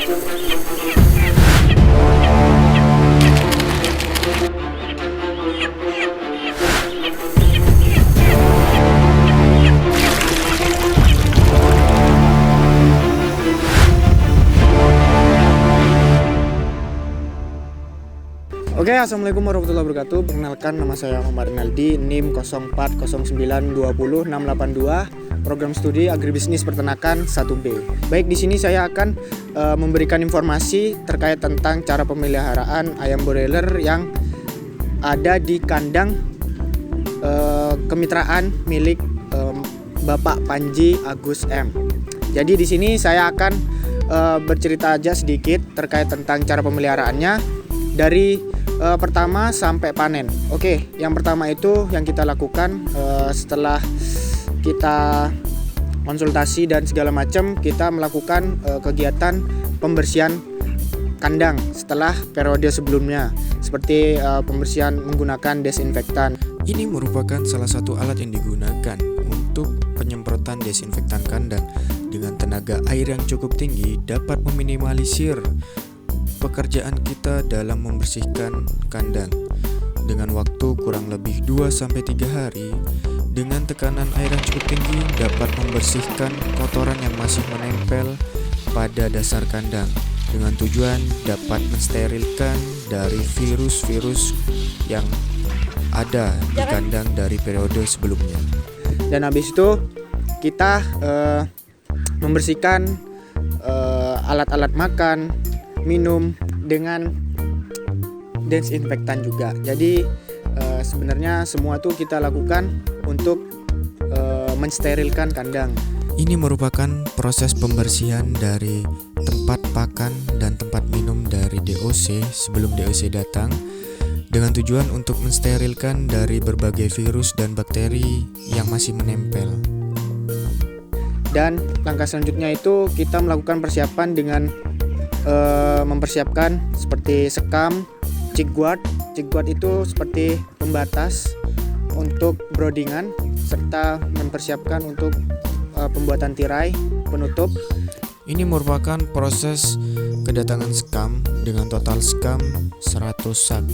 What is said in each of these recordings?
Oke, assalamualaikum warahmatullahi wabarakatuh. Perkenalkan, nama saya Muhammad Rinaldi, NIM 0409200682, program studi agribisnis peternakan 1B. Baik, di sini saya akan memberikan informasi terkait tentang cara pemeliharaan ayam broiler yang ada di kandang kemitraan milik Bapak Panji Agus M. Jadi di sini saya akan bercerita aja sedikit terkait tentang cara pemeliharaannya dari pertama sampai panen. Oke, yang pertama itu yang kita lakukan setelah kita konsultasi dan segala macam, kita melakukan kegiatan pembersihan kandang setelah periode sebelumnya, seperti pembersihan menggunakan desinfektan. Ini merupakan salah satu alat yang digunakan untuk penyemprotan desinfektan kandang. Dengan tenaga air yang cukup tinggi dapat meminimalisir pekerjaan kita dalam membersihkan kandang. Dengan waktu kurang lebih 2-3 hari, dengan tekanan air yang cukup tinggi dapat membersihkan kotoran yang masih menempel pada dasar kandang, dengan tujuan dapat mensterilkan dari virus-virus yang ada di kandang dari periode sebelumnya. Dan habis itu kita membersihkan alat-alat makan, minum dengan desinfektan juga. Jadi sebenarnya semua itu kita lakukan untuk mensterilkan kandang. Ini merupakan proses pembersihan dari tempat pakan dan tempat minum dari DOC sebelum DOC datang, dengan tujuan untuk mensterilkan dari berbagai virus dan bakteri yang masih menempel. Dan langkah selanjutnya itu kita melakukan persiapan dengan mempersiapkan seperti sekam, chick guard. Chick guard itu seperti pembatas untuk broodingan, serta mempersiapkan untuk pembuatan tirai penutup. Ini merupakan proses kedatangan sekam dengan total sekam 100 sak,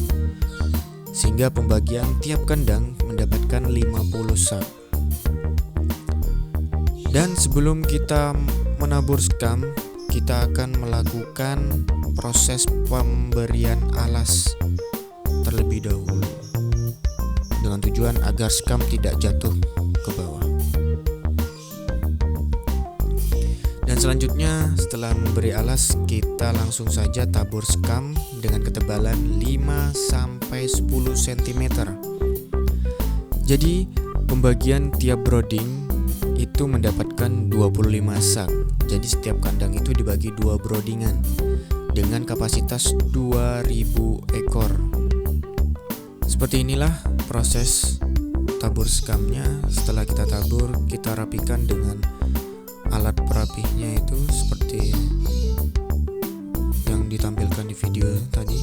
sehingga pembagian tiap kandang mendapatkan 50 sak. Dan sebelum kita menabur sekam, kita akan melakukan proses pemberian alas terlebih dahulu, dengan tujuan agar sekam tidak jatuh ke bawah. Dan selanjutnya setelah memberi alas, kita langsung saja tabur sekam dengan ketebalan 5-10 cm. Jadi pembagian tiap brooding itu mendapatkan 25 sak. Jadi setiap kandang itu dibagi 2 broodingan dengan kapasitas 2000 ekor. Seperti inilah proses tabur sekamnya. Setelah kita tabur, kita rapikan dengan alat perapihnya itu seperti yang ditampilkan di video tadi.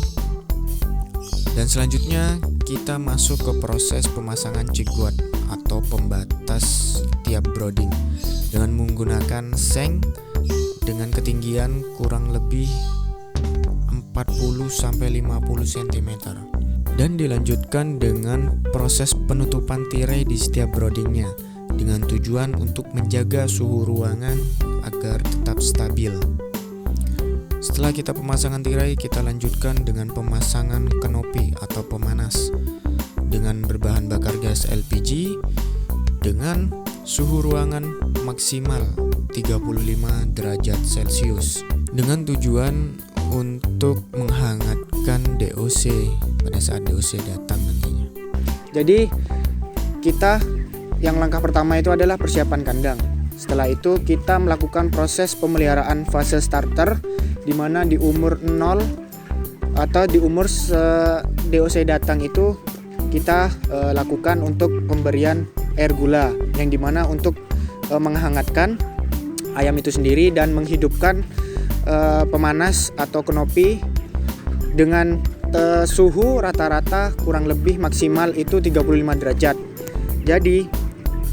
Dan selanjutnya kita masuk ke proses pemasangan chick guard atau pembatas tiap brooding dengan menggunakan seng dengan ketinggian kurang lebih 40-50 cm, dan dilanjutkan dengan proses penutupan tirai di setiap broodingnya dengan tujuan untuk menjaga suhu ruangan agar tetap stabil. Setelah kita pemasangan tirai, kita lanjutkan dengan pemasangan kanopi atau pemanas dengan berbahan bakar gas LPG dengan suhu ruangan maksimal 35 derajat Celcius, dengan tujuan untuk menghangatkan DOC pada saat DOC datang nantinya. Jadi kita yang langkah pertama itu adalah persiapan kandang. Setelah itu kita melakukan proses pemeliharaan fase starter, di mana di umur 0 atau di umur DOC datang itu kita lakukan untuk pemberian air gula, yang dimana untuk menghangatkan ayam itu sendiri dan menghidupkan pemanas atau kanopi dengan suhu rata-rata kurang lebih maksimal itu 35 derajat. Jadi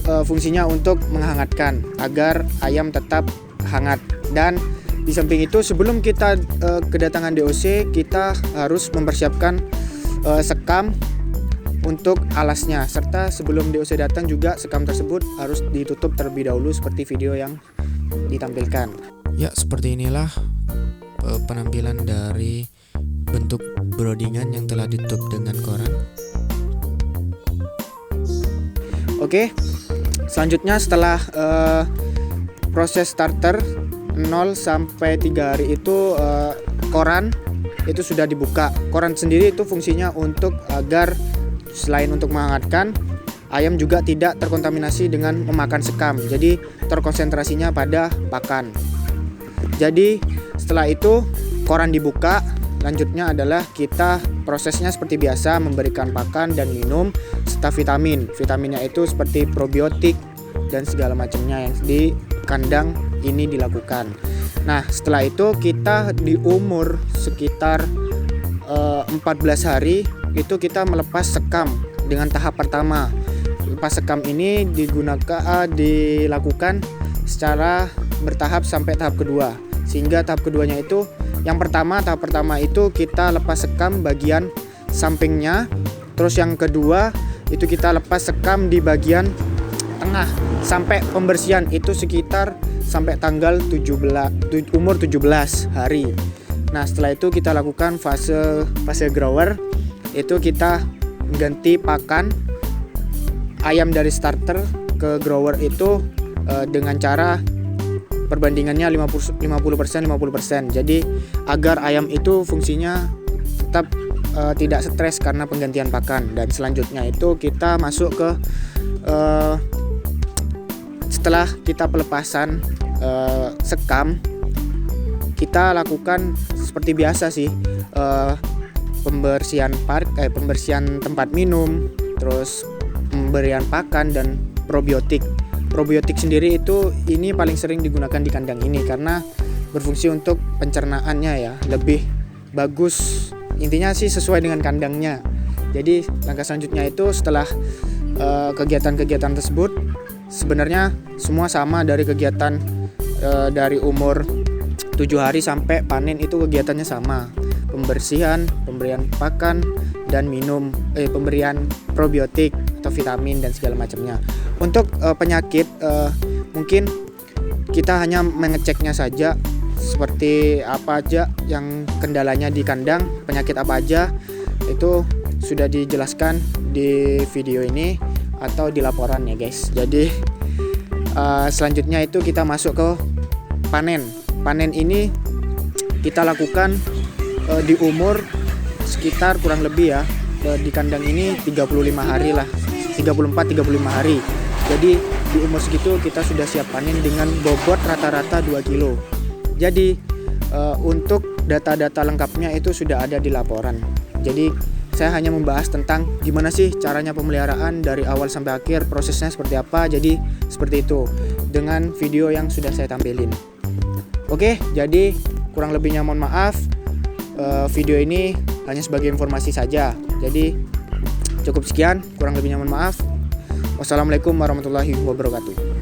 fungsinya untuk menghangatkan agar ayam tetap hangat. Dan Di samping itu, sebelum kita kedatangan DOC, kita harus mempersiapkan sekam untuk alasnya, serta sebelum DOC datang juga sekam tersebut harus ditutup terlebih dahulu seperti video yang ditampilkan. Ya, seperti inilah penampilan dari bentuk brodingan yang telah ditutup dengan koran. Oke, selanjutnya setelah proses starter 0 sampai 3 hari itu koran itu sudah dibuka. Koran sendiri itu fungsinya untuk agar selain untuk menghangatkan, ayam juga tidak terkontaminasi dengan memakan sekam. Jadi terkonsentrasinya pada pakan. Jadi setelah itu koran dibuka. Lanjutnya adalah kita prosesnya seperti biasa, memberikan pakan dan minum serta vitamin. Vitaminnya itu seperti probiotik dan segala macamnya yang di kandang ini dilakukan. Nah, setelah itu kita di umur sekitar 14 hari itu kita melepas sekam dengan tahap pertama. Lepas sekam ini dilakukan secara bertahap sampai tahap kedua. Sehingga tahap keduanya itu tahap pertama itu kita lepas sekam bagian sampingnya. Terus yang kedua itu kita lepas sekam di bagian tengah sampai pembersihan itu sekitar sampai tanggal umur 17 hari. Nah, setelah itu kita lakukan fase grower, itu kita ganti pakan ayam dari starter ke grower itu dengan cara perbandingannya 50%. Jadi agar ayam itu fungsinya tetap tidak stres karena penggantian pakan. Dan selanjutnya itu kita masuk ke setelah kita pelepasan sekam, kita lakukan seperti biasa sih, pembersihan tempat minum, terus pemberian pakan dan probiotik. Probiotik sendiri itu ini paling sering digunakan di kandang ini karena berfungsi untuk pencernaannya ya, lebih bagus. Intinya sih sesuai dengan kandangnya. Jadi langkah selanjutnya itu setelah kegiatan-kegiatan tersebut sebenarnya semua sama, dari kegiatan dari umur 7 hari sampai panen itu kegiatannya sama. Pembersihan, pemberian pakan dan minum, pemberian probiotik atau vitamin dan segala macamnya. Untuk penyakit mungkin kita hanya mengeceknya saja, seperti apa aja yang kendalanya di kandang, penyakit apa aja itu sudah dijelaskan di video ini atau di laporan ya guys. Jadi selanjutnya itu kita masuk ke panen. Panen ini kita lakukan di umur sekitar kurang lebih ya, di kandang ini 35 hari lah, 34-35 hari. Jadi di umur segitu kita sudah siap panen dengan bobot rata-rata 2 kilo. Jadi untuk data-data lengkapnya itu sudah ada di laporan. Jadi saya hanya membahas tentang gimana sih caranya pemeliharaan dari awal sampai akhir, prosesnya seperti apa. Jadi seperti itu dengan video yang sudah saya tampilin. Oke, jadi kurang lebihnya mohon maaf. Video ini hanya sebagai informasi saja. Jadi cukup sekian, kurang lebihnya mohon maaf. Wassalamualaikum warahmatullahi wabarakatuh.